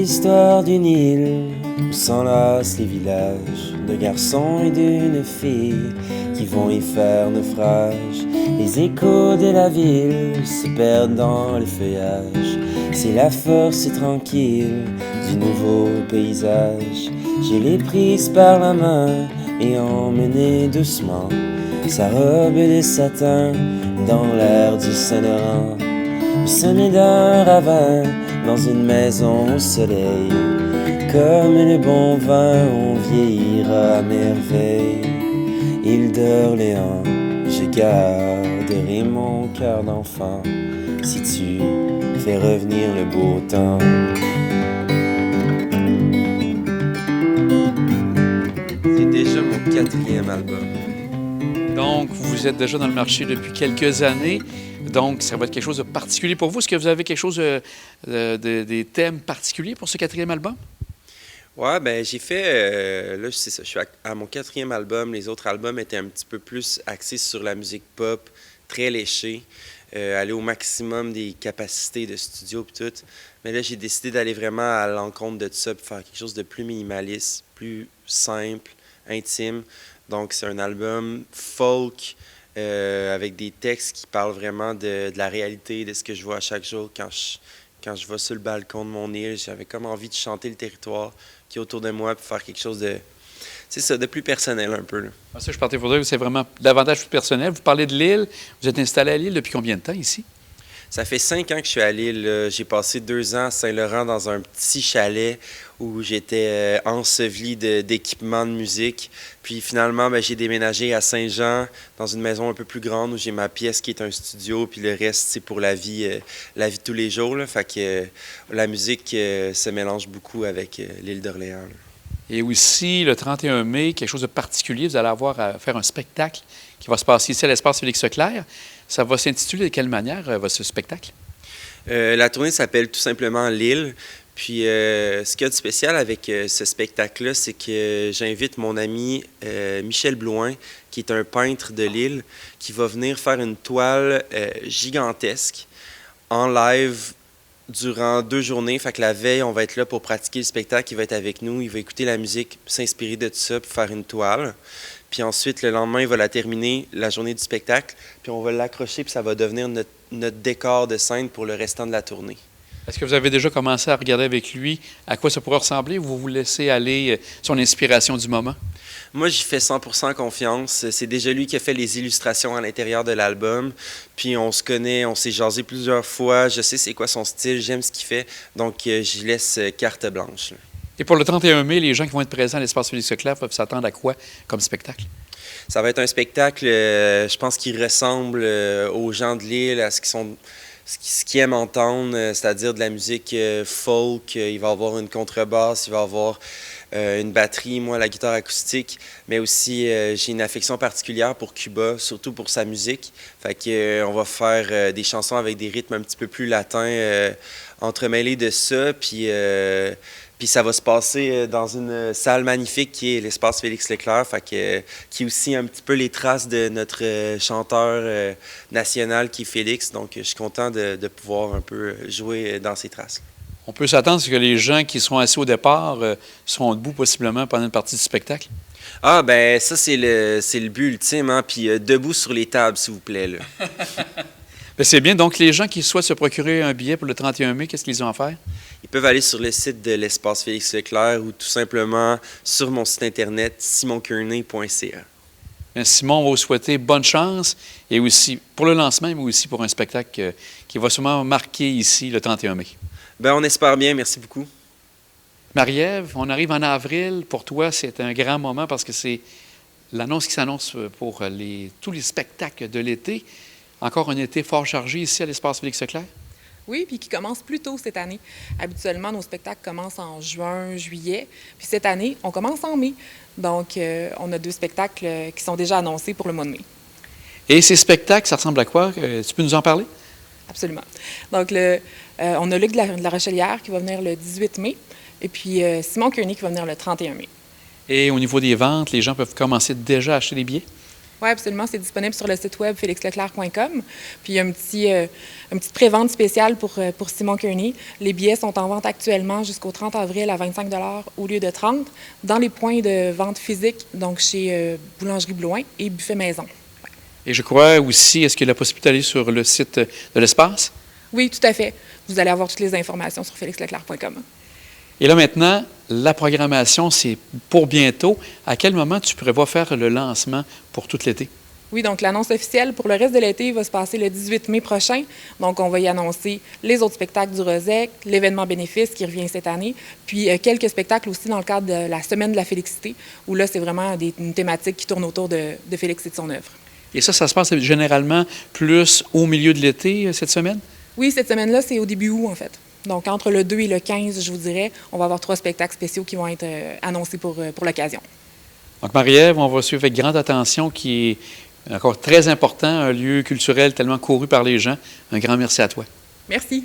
l'histoire d'une île où s'enlacent les villages de garçons et d'une fille qui vont y faire naufrage. Les échos de la ville se perdent dans le feuillage. C'est la force tranquille du nouveau paysage. Je l'ai prise par la main et emmenée doucement, sa robe de satin dans l'air du Saint-Laurent. Au sommet d'un ravin, dans une maison au soleil, comme le bon vin, on vieillira à merveille. Île d'Orléans, je garderai mon cœur d'enfant si tu fais revenir le beau temps. C'est déjà mon 4e album. Donc, vous êtes déjà dans le marché depuis quelques années. Donc, ça va être quelque chose de particulier pour vous. Est-ce que vous avez quelque chose des thèmes particuliers pour ce 4e album? Ouais, ben j'ai fait, là c'est ça, je suis à mon 4e album. Les autres albums étaient un petit peu plus axés sur la musique pop, très léchée, aller au maximum des capacités de studio et tout. Mais là, j'ai décidé d'aller vraiment à l'encontre de tout ça, pour faire quelque chose de plus minimaliste, plus simple, intime. Donc, c'est un album folk, avec des textes qui parlent vraiment de la réalité, de ce que je vois à chaque jour quand je vais sur le balcon de mon île. J'avais comme envie de chanter le territoire qui est autour de moi pour faire quelque chose de, c'est ça, de plus personnel un peu. Là. Ah, ça, je partais pour dire que c'est vraiment davantage plus personnel. Vous parlez de l'île. Vous êtes installé à l'île depuis combien de temps ici? Ça fait 5 ans que je suis à l'île. J'ai passé 2 ans à Saint-Laurent dans un petit chalet où j'étais enseveli d'équipements de musique. Puis finalement, j'ai déménagé à Saint-Jean dans une maison un peu plus grande où j'ai ma pièce qui est un studio. Puis le reste, c'est pour la vie de tous les jours. Là. Fait que la musique se mélange beaucoup avec l'île d'Orléans. Là. Et aussi, le 31 mai, quelque chose de particulier, vous allez avoir à faire un spectacle qui va se passer ici à l'Espace Félix-Leclerc. Ça va s'intituler de quelle manière, ce spectacle? La tournée s'appelle tout simplement L'île. Puis, ce qu'il y a de spécial avec ce spectacle-là, c'est que j'invite mon ami Michel Blouin, qui est un peintre de l'île, qui va venir faire une toile gigantesque en live durant 2 journées. Fait que la veille, on va être là pour pratiquer le spectacle. Il va être avec nous, il va écouter la musique, s'inspirer de tout ça pour faire une toile. Puis ensuite, le lendemain, il va la terminer, la journée du spectacle. Puis on va l'accrocher, puis ça va devenir notre décor de scène pour le restant de la tournée. Est-ce que vous avez déjà commencé à regarder avec lui à quoi ça pourrait ressembler ou vous vous laissez aller son inspiration du moment? Moi, j'y fais 100% confiance. C'est déjà lui qui a fait les illustrations à l'intérieur de l'album. Puis on se connaît, on s'est jasé plusieurs fois. Je sais c'est quoi son style, j'aime ce qu'il fait. Donc, j'y laisse carte blanche. Là. Et pour le 31 mai, les gens qui vont être présents à l'Espace Félix-Leclerc peuvent s'attendre à quoi comme spectacle? Ça va être un spectacle, je pense, qui ressemble aux gens de l'île, à ce qu'ils aiment entendre, c'est-à-dire de la musique folk. Il va y avoir une contrebasse, il va y avoir une batterie, moi, la guitare acoustique. Mais aussi, j'ai une affection particulière pour Cuba, surtout pour sa musique. Fait que on va faire des chansons avec des rythmes un petit peu plus latins, entremêlés de ça. Puis ça va se passer dans une salle magnifique qui est l'Espace Félix-Leclerc, qui est aussi un petit peu les traces de notre chanteur national qui est Félix. Donc, je suis content de pouvoir un peu jouer dans ces traces. On peut s'attendre à ce que les gens qui seront assis au départ seront debout possiblement pendant une partie du spectacle? Ah, ben ça, c'est le but ultime. Hein? Puis debout sur les tables, s'il vous plaît. Là. Bien, c'est bien. Donc, les gens qui souhaitent se procurer un billet pour le 31 mai, qu'est-ce qu'ils ont à faire? Ils peuvent aller sur le site de l'Espace Félix-Leclerc ou tout simplement sur mon site internet simonkearney.ca. Bien, Simon, on va vous souhaiter bonne chance et aussi pour le lancement, mais aussi pour un spectacle qui va sûrement marquer ici le 31 mai. Bien, on espère bien. Merci beaucoup. Marie-Ève, on arrive en avril. Pour toi, c'est un grand moment parce que c'est l'annonce qui s'annonce pour tous les spectacles de l'été. Encore un été fort chargé ici à l'Espace Félix-Leclerc? Oui, puis qui commence plus tôt cette année. Habituellement, nos spectacles commencent en juin, juillet. Puis cette année, on commence en mai. Donc, on a 2 spectacles qui sont déjà annoncés pour le mois de mai. Et ces spectacles, ça ressemble à quoi? Tu peux nous en parler? Absolument. Donc, on a Luc de la Rochelière qui va venir le 18 mai. Et puis, Simon Kearney qui va venir le 31 mai. Et au niveau des ventes, les gens peuvent commencer déjà à acheter des billets? Oui, absolument. C'est disponible sur le site web félixleclerc.com. Puis il y a une petite prévente spéciale pour Simon Kearney. Les billets sont en vente actuellement jusqu'au 30 avril à 25 au lieu de 30 dans les points de vente physiques, donc chez Boulangerie Blouin et Buffet Maison. Et je crois aussi, est-ce qu'il y a la possibilité d'aller sur le site de l'Espace? Oui, tout à fait. Vous allez avoir toutes les informations sur félixleclerc.com. Et là maintenant, la programmation, c'est pour bientôt. À quel moment tu prévois faire le lancement pour tout l'été? Oui, donc l'annonce officielle pour le reste de l'été va se passer le 18 mai prochain. Donc, on va y annoncer les autres spectacles du Rosec, l'événement bénéfice qui revient cette année, puis quelques spectacles aussi dans le cadre de la Semaine de la Félicité, où là, c'est vraiment une thématique qui tourne autour de Félix et de son œuvre. Et ça se passe généralement plus au milieu de l'été, cette semaine? Oui, cette semaine-là, c'est au début août, en fait. Donc, entre le 2 et le 15, je vous dirais, on va avoir 3 spectacles spéciaux qui vont être annoncés pour l'occasion. Donc, Marie-Ève, on va suivre avec grande attention, qui est encore très important, un lieu culturel tellement couru par les gens. Un grand merci à toi. Merci.